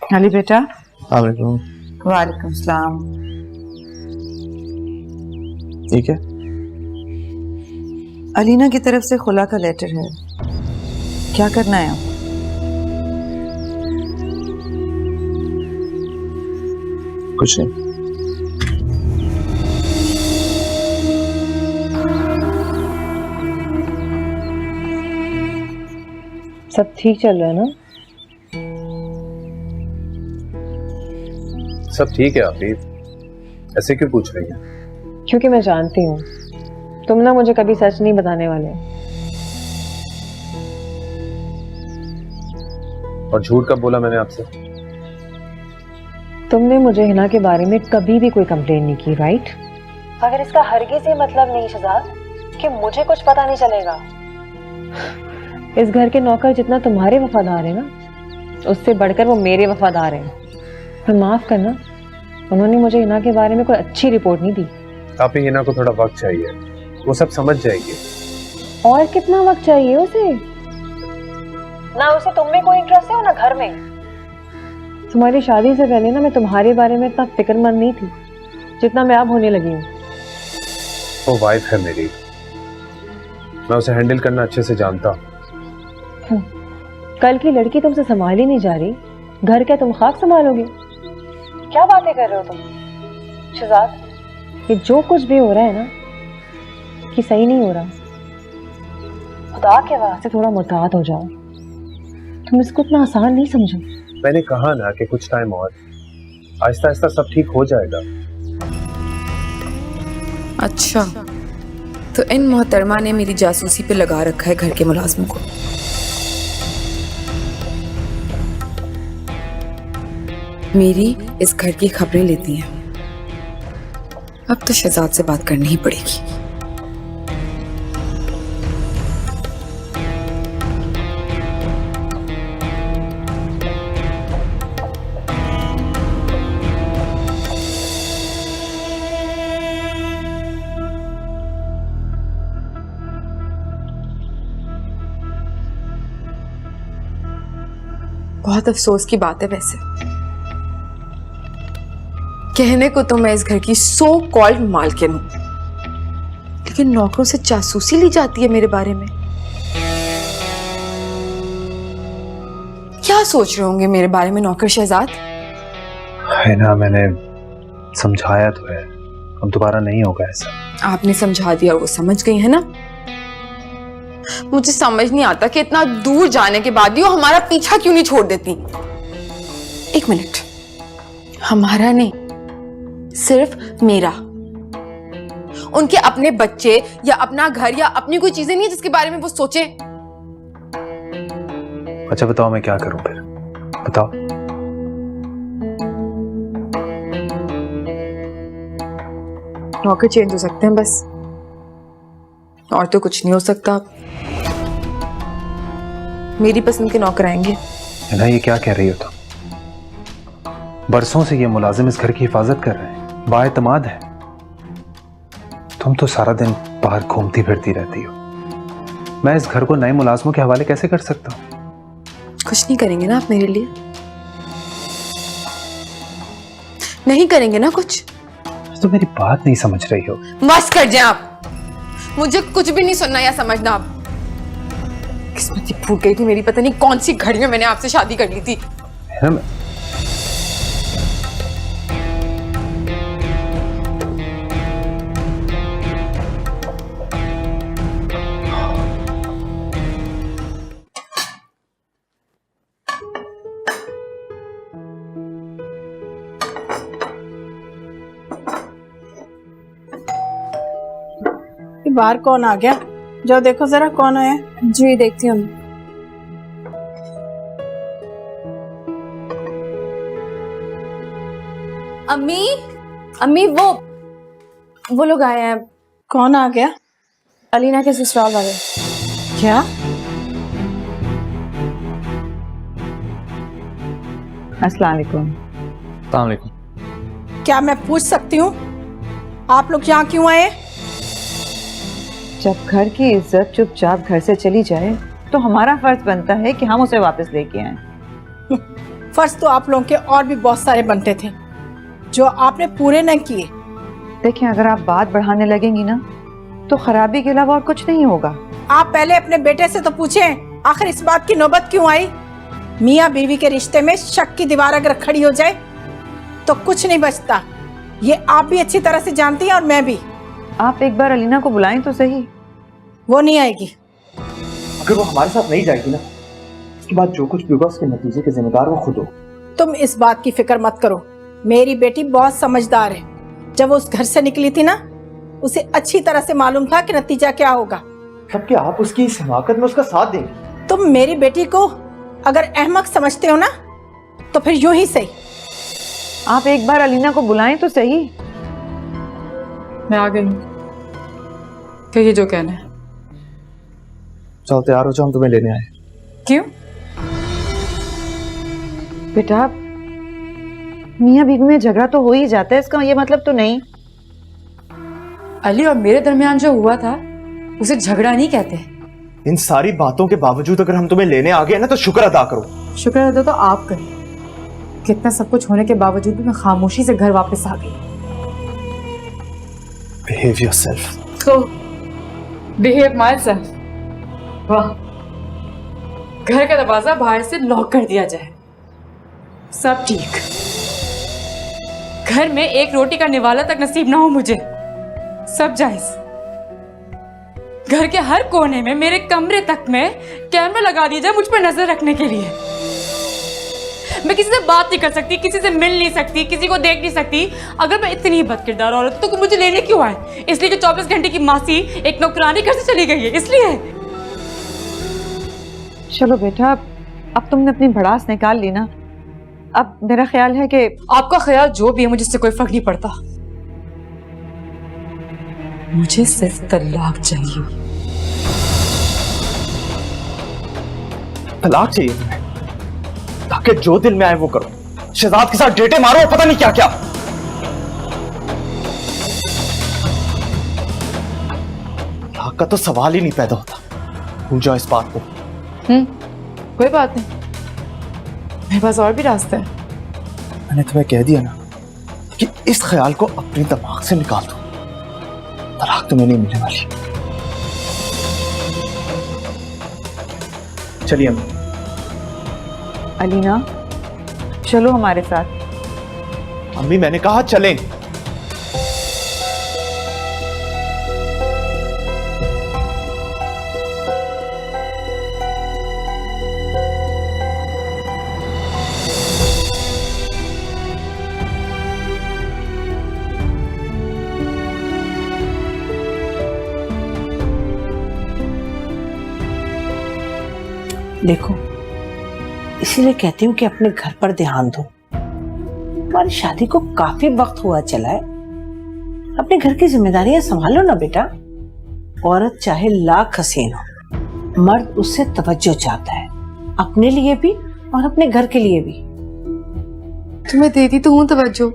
अली बेटा। वालेकुम सलाम। ठीक है। अलीना की तरफ से खुला का लेटर है, क्या करना है आप? कुछ नहीं। सब ठीक चल रहा है ना? सब ठीक है आफीफ, ऐसे क्यों पूछ रही है? क्योंकि मैं जानती हूँ तुम ना मुझे कभी सच नहीं बताने वाले। और झूठ कब बोला मैंने आपसे? तुमने मुझे हिना के बारे में कभी भी कोई कंप्लेन नहीं की, राइट? मगर इसका हरगिज़ ये मतलब नहीं शहजाद कि मुझे कुछ पता नहीं चलेगा। इस घर के नौकर जितना तुम्हारे वफादार है ना, उससे बढ़कर वो मेरे वफादार हैं। पर माफ करना, उन्होंने मुझे हिना के बारे में कोई अच्छी रिपोर्ट नहीं दी। आप ही हिना को थोड़ा वक्त चाहिए, वो सब समझ जाएगी। और कितना वक्त चाहिए उसे? ना उसे तुम में कोई इंटरेस्ट है और ना घर में। तुम्हारी शादी से पहले ना मैं तुम्हारे बारे में इतना फिक्रमंद नहीं थी जितना मैं अब होने लगी हूँ। वो वाइफ है मेरी, मैं उसे हैंडल करना अच्छे से जानता हूँ। कल की लड़की तुमसे संभाली नहीं जा रही, घर क्या तुम खाक संभालोगे? क्या बातें कर रहे हो तुम शहजाद? ये जो कुछ भी हो रहा है ना कि सही नहीं हो रहा। खुदा के वास्ते थोड़ा मुताद हो जाओ, तुम इसको इतना आसान नहीं समझो। मैंने कहा ना कि कुछ टाइम और, आहिस्ता आहिस्ता सब ठीक हो जाएगा। अच्छा, तो इन मोहतरमा ने मेरी जासूसी पे लगा रखा है घर के मुलाजमों को। मेरी इस घर की खबरें लेती हैं। अब तो शहजाद से बात करनी ही पड़ेगी। बहुत अफसोस की बात है वैसे, कहने को तो मैं इस घर की सो कॉल्ड मालकिन हूं, लेकिन नौकरों से जासूसी ली जाती है मेरे बारे में। क्या सोच रहे होंगे मेरे बारे में नौकर शहजाद? है ना, मैंने समझाया तो है, अब दोबारा नहीं होगा ऐसा। आपने समझा दिया, वो समझ गई है ना? मुझे समझ नहीं आता कि इतना दूर जाने के बाद भी वो हमारा पीछा क्यों नहीं छोड़ देती। एक मिनट, हमारा नहीं, सिर्फ मेरा। उनके अपने बच्चे या अपना घर या अपनी कोई चीजें नहीं है जिसके बारे में वो सोचे? अच्छा बताओ मैं क्या करूं फिर, बताओ। नौकर चेंज हो सकते हैं बस, और तो कुछ नहीं हो सकता। मेरी पसंद के नौकर आएंगे। है ना, ये क्या कह रही हो तुम? बरसों से ये मुलाजिम इस घर की हिफाजत कर रहे हैं, बाएतमाद है। तुम तो सारा दिन बाहर घूमती फिरती रहती हो। मैं इस घर को नए मुलाजिमों के हवाले कैसे कर सकता हूँ? कुछ नहीं करेंगे ना आप मेरे लिए? नहीं करेंगे ना कुछ? तो मेरी बात नहीं समझ रही हो। बस कर जाए आप, मुझे कुछ भी नहीं सुनना या समझना। आप किस्मत ही फूट गई थी मेरी, पता नहीं कौन सी घड़ी में मैंने आपसे शादी कर ली थी। है ना, बाहर कौन आ गया? जाओ देखो जरा कौन आया। जी देखती हूँ। अम्मी, अम्मी वो लोग आए हैं। कौन आ गया? अलीना के ससुराल वाले। क्या? अस्सलाम वालेकुम। अस्सलाम वालेकुम। क्या मैं पूछ सकती हूँ आप लोग यहाँ क्यों आए? जब घर की इज्जत चुपचाप घर से चली जाए तो हमारा फर्ज बनता है कि हम उसे वापस लेके आए। फर्ज तो आप लोगों के और भी बहुत सारे बनते थे जो आपने पूरे न किए। देखिए, अगर आप बात बढ़ाने लगेंगी ना तो खराबी के अलावा और कुछ नहीं होगा। आप पहले अपने बेटे से तो पूछें आखिर इस बात की नौबत क्यों आई। मियाँ बीवी के रिश्ते में शक की दीवार अगर खड़ी हो जाए तो कुछ नहीं बचता। ये आप भी अच्छी तरह से जानती हैं और मैं भी। आप एक बार अलीना को बुलाएं तो सही। वो नहीं आएगी। अगर वो हमारे साथ नहीं जाएगी ना, उसके बाद जो कुछ भी होगा उसके नतीजे के जिम्मेदार वो खुद हो। तुम इस बात की फिक्र मत करो, मेरी बेटी बहुत समझदार है। जब वो उस घर से निकली थी ना, उसे अच्छी तरह से मालूम था कि नतीजा क्या होगा। तब क्या आप उसकी इस हिमाकत में उसका साथ देंगे? तुम मेरी बेटी को अगर अहमक समझते हो ना तो फिर यूं ही सही। आप एक बार अलीना को बुलाएं तो सही। मैं आ गई हूँ, कहिए जो कहना है। चल तैयार हो जाओ, हम तुम्हें लेने आए। क्यों? बेटा, मियाँ बीवी में झगड़ा तो हो ही जाता है, इसका ये मतलब तो नहीं। अली और मेरे दरमियान जो हुआ था उसे झगड़ा नहीं कहते। इन सारी बातों के बावजूद अगर हम तुम्हें लेने आ गए ना तो शुक्र अदा करो। शुक्र अदा तो आप करें, कितना सब कुछ होने के बावजूद भी मैं खामोशी से घर वापस आ गई। Behave yourself. तो बिहेव माई सेल्फ। वाह, घर का दरवाजा बाहर से लॉक कर दिया जाए, सब ठीक। घर में एक रोटी का निवाला तक नसीब ना हो मुझे, सब जायज। घर के हर कोने में, मेरे कमरे तक में कैमरा लगा दिया जाए मुझ पर नजर रखने के लिए। मैं किसी से बात नहीं कर सकती, किसी से मिल नहीं सकती, किसी को देख नहीं सकती। अगर मैं इतनी बदकिरदार औरत तो मुझे लेने क्यों आए? इसलिए कि 24 घंटे की मासी एक नौकरानी घर से चली गई है, इसलिए। चलो बेटा, अब तुमने अपनी भड़ास निकाल ली ना। अब मेरा ख्याल है कि आपका ख्याल जो भी है, मुझे इससे कोई फर्क नहीं पड़ता। मुझे सिर्फ तलाक चाहिए। तलाक चाहिए तुम्हें? ताकि जो दिल में आए वो करो, शहजाद के साथ डेटे मारो, पता नहीं क्या क्या। तलाक का तो सवाल ही नहीं पैदा होता। भूल जाओ इस बात को। कोई बात नहीं, मेरे पास और भी रास्ते हैं। मैंने तुम्हें कह दिया ना कि इस ख्याल को अपने दिमाग से निकाल दो। तलाक तुम्हें नहीं मिलने वाली। चलिए अम्मी। अलीना, चलो हमारे साथ। अम्मी मैंने कहा चलें। देखो, इसीलिए कहती हूँ कि अपने घर पर ध्यान दो। तुम्हारी शादी को काफी वक्त हुआ चला है, अपने घर की जिम्मेदारियां संभालो ना बेटा। औरत चाहे लाख हसीन हो, मर्द उससे तवज्जो चाहता है, अपने लिए भी और अपने घर के लिए भी। तुम्हें देती तो हूँ तवज्जो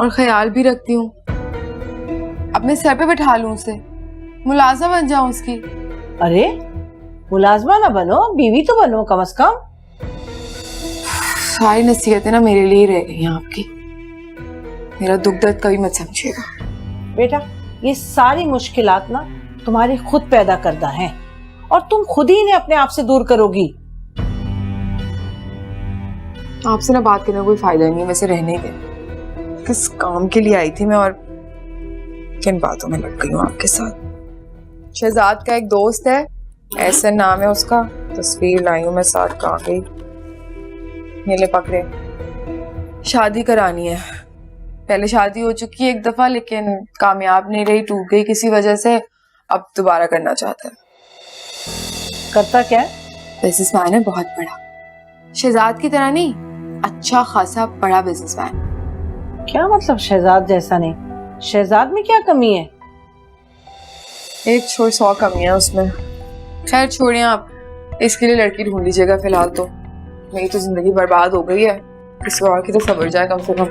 और ख्याल भी रखती हूँ। अपने सर पे बैठा लूं उसे, मुलाजा बन जाऊं उसकी। अरे मुलाजमा ना बनो, बीवी तो बनो कम से कम। सारी नसीहतें ना मेरे लिए ही रह गई हैं आपकी। मेरा दुख दर्द कभी मत समझिएगा। बेटा, ये सारी मुश्किलात ना तुम्हारी खुद पैदा करदा है और तुम खुद ही इन्हें अपने आप से दूर करोगी। आपसे ना बात करने का कोई फायदा नहीं है, वैसे रहने दें। किस काम के लिए आई थी मैं और किन बातों में लग गई हूँ आपके साथ। शहजाद का एक दोस्त है, ऐसा नाम है उसका, तस्वीर लाई हूँ मैं साथ। कहाँ गई? नीले पकड़े। शादी करानी है। पहले शादी हो चुकी है एक दफा, लेकिन कामयाब नहीं रही, टूट गई किसी वजह से। अब दोबारा करना चाहता है। करता क्या है? बिजनेसमैन है, बहुत बड़ा। शहजाद की तरह नहीं, अच्छा खासा बड़ा बिजनेसमैन। क्या मतलब शहजाद जैसा नहीं? शहजाद में क्या कमी है? एक छोड़ 100 कमियां उसमें। खैर छोड़िए आप, इसके लिए लड़की ढूंढ लीजिएगा। फिलहाल तो मेरी तो जिंदगी बर्बाद हो गई है, किसी और की तो सबर जाए कम से कम।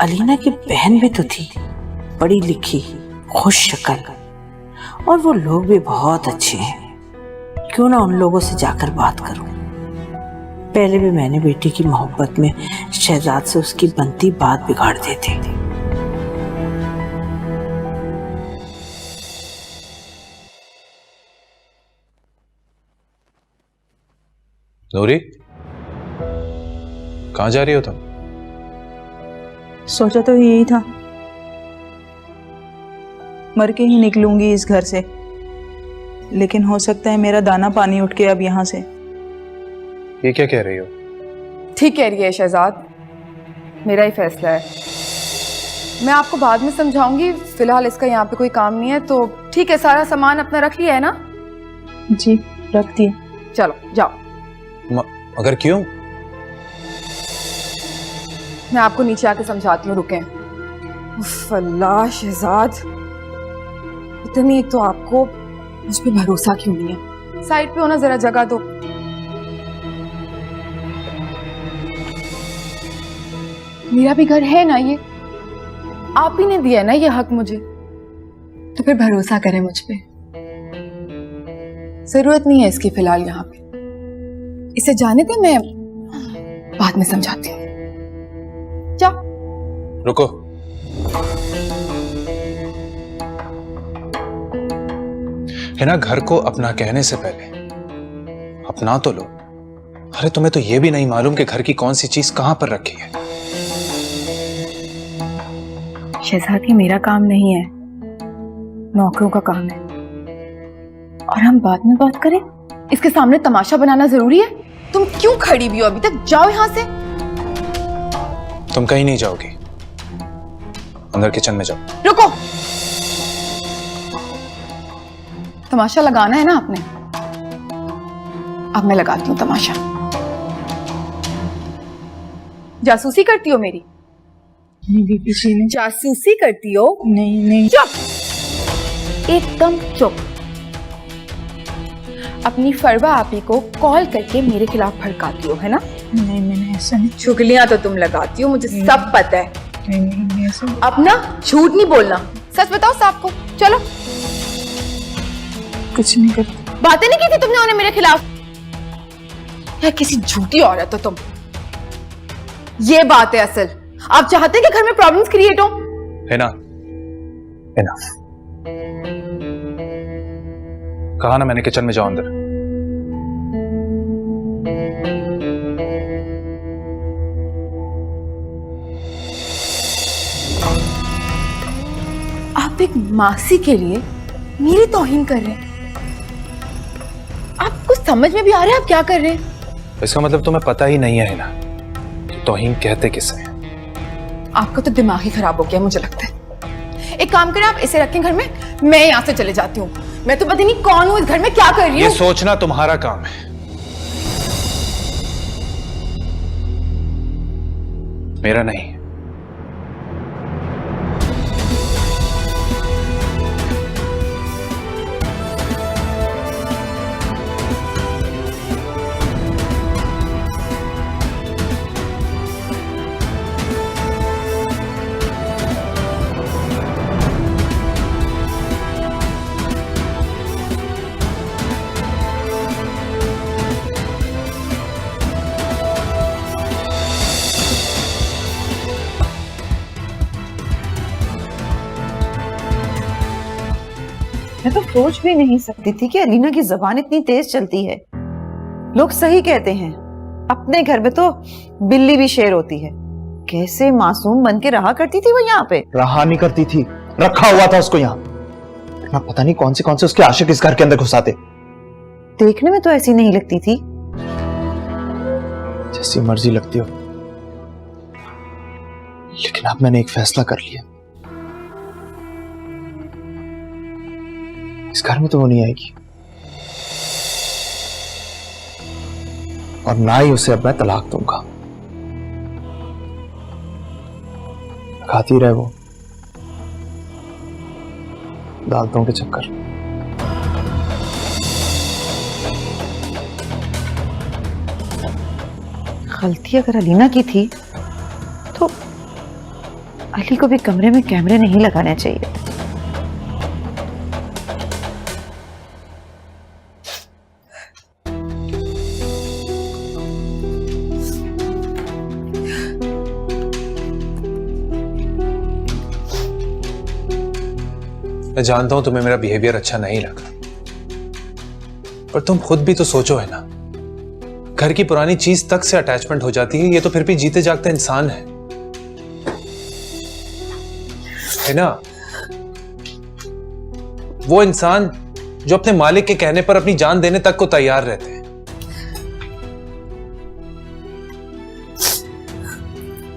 अलीना की बहन भी तो थी, पढ़ी लिखी, खुश शक्ल, और वो लोग भी बहुत अच्छे हैं। क्यों ना उन लोगों से जाकर बात करूं। पहले भी मैंने बेटी की मोहब्बत में शहजाद से उसकी बनती बात बिगाड़ दी थी। नूरी, कहाँ जा रही हो तुम? सोचा तो यही था, मर के ही निकलूंगी इस घर से, लेकिन हो सकता है मेरा दाना पानी उठ के अब यहाँ से। ये क्या कह रही हो? ठीक कह रही है शहजाद, मेरा ही फैसला है। मैं आपको बाद में समझाऊंगी, फिलहाल इसका यहाँ पे कोई काम नहीं है। तो ठीक है, सारा सामान अपना रख लिया है ना? जी रख दिए। चलो जाओ। मगर क्यों? मैं आपको नीचे आके समझाती हूँ, रुकें। उफ अल्लाह शहजाद, इतनी एक तो आपको मुझ पे भरोसा क्यों नहीं है? साइड पे होना, जरा जगह दो। मेरा भी घर है ना ये, आप ही ने दिया ना ये हक मुझे, तो फिर भरोसा करें मुझ पे। जरूरत नहीं है इसकी फिलहाल यहाँ पे, इसे जाने दे, मैं बाद में समझाती हूँ। जाओ। रुको, है ना, घर को अपना कहने से पहले अपना तो लो। अरे तुम्हें तो ये भी नहीं मालूम कि घर की कौन सी चीज कहां पर रखी है। शहजाद, ये मेरा काम नहीं है, नौकरों का काम है। और हम बाद में बात करें, इसके सामने तमाशा बनाना जरूरी है? तुम क्यों खड़ी भी हो अभी तक? जाओ यहां से। तुम कहीं नहीं जाओगी, अंदर किचन में जाओ। रुको, तमाशा लगाना है ना आपने? अब मैं लगाती हूँ तमाशा। जासूसी करती हो मेरी? नहीं बीबी जी नहीं। जासूसी करती हो? नहीं नहीं। चुप, एकदम चुप। अपनी फरवा आपी को कॉल करके मेरे खिलाफ भड़काती हो, है ना? नहीं मैंने ऐसा नहीं। चुगलियां तो तुम लगाती हो, मुझे सब पता है। नहीं ऐसा। अब ना झूठ नहीं बोलना, सच बताओ साहब को। चलो। कुछ नहीं करती। बातें नहीं की थी तुमने उन्हें मेरे खिलाफ? या किसी झूठी औरत हो तुम? ये बात है असल। आप चाहते हैं कि घर में प्रॉब्लम्स क्रिएट हो? है ना, कहा ना मैंने, किचन में जाओ अंदर। आप एक मासी के लिए मेरी तौहीन कर रहे हैं? आपको समझ में भी आ रहा है आप क्या कर रहे हैं? इसका मतलब तुम्हें पता ही नहीं है ना तौहीन कहते किसे हैं। आपका तो दिमाग ही खराब हो गया मुझे लगता है। एक काम करें, आप इसे रखें घर में, मैं यहाँ से चले जाती हूँ। मैं तो पता नहीं कौन हूँ, इस घर में क्या कर रही हूँ। ये सोचना तुम्हारा काम है, मेरा नहीं। मैं तो सोच भी नहीं सकती थी कि अलीना की जबान इतनी तेज चलती है। लोग सही कहते हैं, अपने घर में तो बिल्ली भी शेर होती है। कैसे मासूम बन के रहा करती थी वो यहाँ पे। रहा नहीं करती थी, रखा हुआ था उसको यहाँ। ना पता नहीं कौन से उसके आशिक इस घर के अंदर घुसाते। देखने में तो ऐसी नहीं लगती थी। जैसी मर्जी लगती हो, लेकिन अब मैंने एक फैसला कर लिया, इस घर में तो वो नहीं आएगी, और ना ही उसे अब मैं तलाक दूंगा। खाती रहे वो दालतों के चक्कर। गलती अगर अलीना की थी तो अली को भी कमरे में कैमरे नहीं लगाने चाहिए। मैं जानता हूं तुम्हें मेरा बिहेवियर अच्छा नहीं लगा, पर तुम खुद भी तो सोचो है ना, घर की पुरानी चीज तक से अटैचमेंट हो जाती है। ये तो फिर भी जीते जागते इंसान है ना? वो इंसान जो अपने मालिक के कहने पर अपनी जान देने तक को तैयार रहते हैं।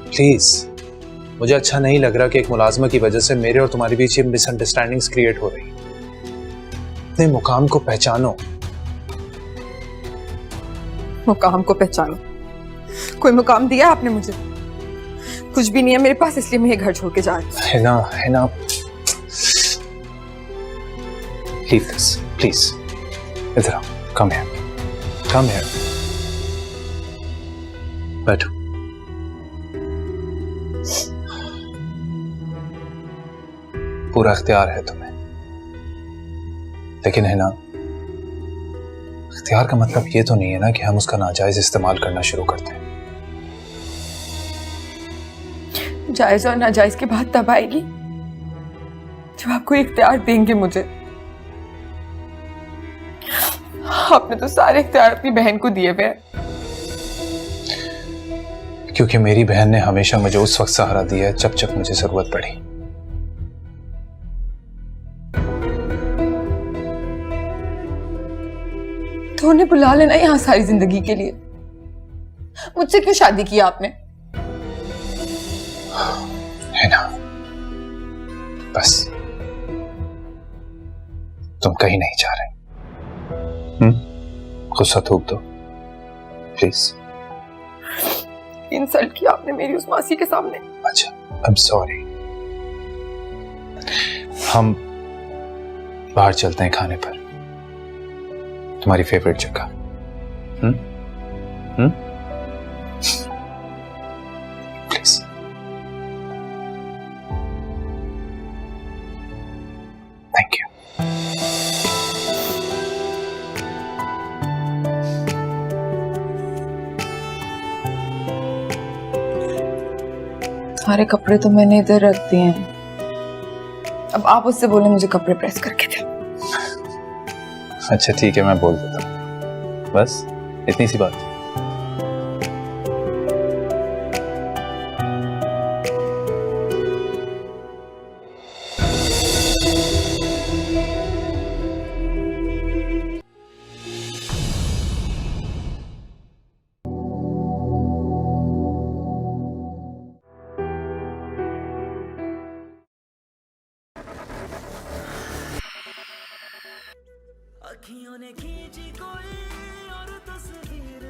प्लीज, मुझे अच्छा नहीं लग रहा कि एक मुलाजमा की वजह से मेरे और तुम्हारे बीच ये मिसअंडरस्टैंडिंग्स क्रिएट हो रही। अपने मुकाम को पहचानो। मुकाम को पहचानो? कोई मुकाम दिया आपने मुझे? कुछ भी नहीं है मेरे पास, इसलिए मैं ये घर छोड़ के जा रही हूँ। है ना लीव दिस प्लीज। इधर आओ, कम हियर बैठो। पूरा इख्तियार है तुम्हें, लेकिन है ना, इख्तियार का मतलब ये तो नहीं है ना कि हम उसका नाजायज इस्तेमाल करना शुरू करते हैं। जायज और नाजायज की बात तब आएगी जब आपको इख्तियार देंगे मुझे। आपने तो सारे इख्तियार अपनी बहन को दिए हुए हैं। क्योंकि मेरी बहन ने हमेशा मुझे उस वक्त सहारा दिया है जब मुझे जरूरत पड़ी। तो उन्हें बुला लेना यहाँ सारी जिंदगी के लिए। मुझसे क्यों शादी की आपने? है ना, बस तुम कहीं नहीं जा रहे। गुस्सा थूक दो प्लीज। इंसल्ट किया आपने मेरी उस मासी के सामने। अच्छा, आई एम सॉरी। हम बाहर चलते हैं खाने पर, तुम्हारी फेवरेट जगह। प्लीज। Thank you. सारे कपड़े तो मैंने इधर रख दिए हैं, अब आप उससे बोले मुझे कपड़े प्रेस करके दे। अच्छा ठीक है, मैं बोल देता हूँ, बस इतनी सी बात। अखियों ने खींची कोई और तस्वीर